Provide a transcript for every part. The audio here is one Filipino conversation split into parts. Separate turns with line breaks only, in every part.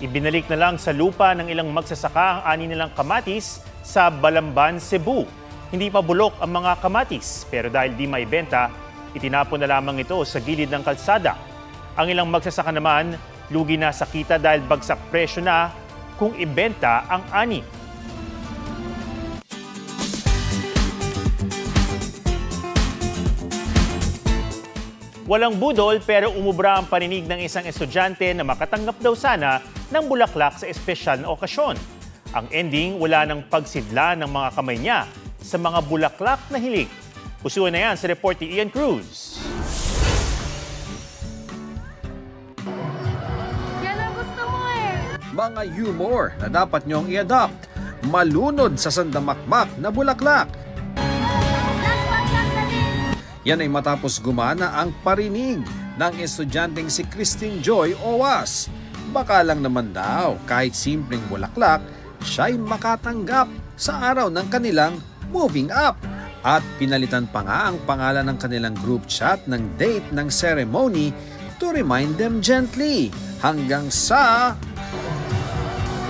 Ibinalik na lang sa lupa ng ilang magsasaka ang ani nilang kamatis sa Balamban, Cebu. Hindi pa bulok ang mga kamatis pero dahil di maibenta, itinapon na lamang ito sa gilid ng kalsada. Ang ilang magsasaka naman, lugi na sa kita dahil bagsak presyo na kung ibenta ang ani. Walang budol pero umubra ang paninig ng isang estudyante na makatanggap daw sana ng bulaklak sa espesyal na okasyon. Ang ending, wala ng pagsidla ng mga kamay niya sa mga bulaklak na hilig. Pusuan na yan sa report ni Ian Cruz.
Yan ang gusto mo eh.
Mga humor na dapat niyong i-adopt. Malunod sa sandamakmak na bulaklak. Yan ay matapos gumana ang parinig ng estudyanteng si Christine Joy Owas. Baka lang naman daw kahit simpleng bulaklak, siya'y makatanggap sa araw ng kanilang moving up. At pinalitan pa nga ang pangalan ng kanilang group chat ng date ng ceremony to remind them gently. Hanggang sa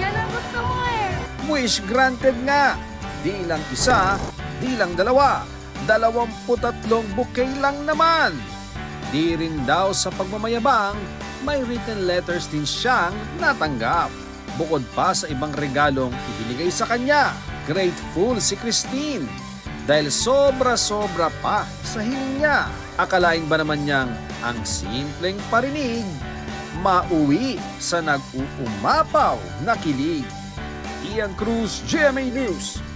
Yan ang gusto mo eh.
wish granted nga. Di lang isa, di lang dalawa. 23 bouquet lang naman. Di rin daw sa pagmamayabang, may written letters din siyang natanggap. Bukod pa sa ibang regalong ibinigay sa kanya, grateful si Christine dahil sobra-sobra pa sa hiling niya. Akalain ba naman niyang ang simpleng parinig mauwi sa nag-uumapaw na kilig? Ian Cruz, GMA News.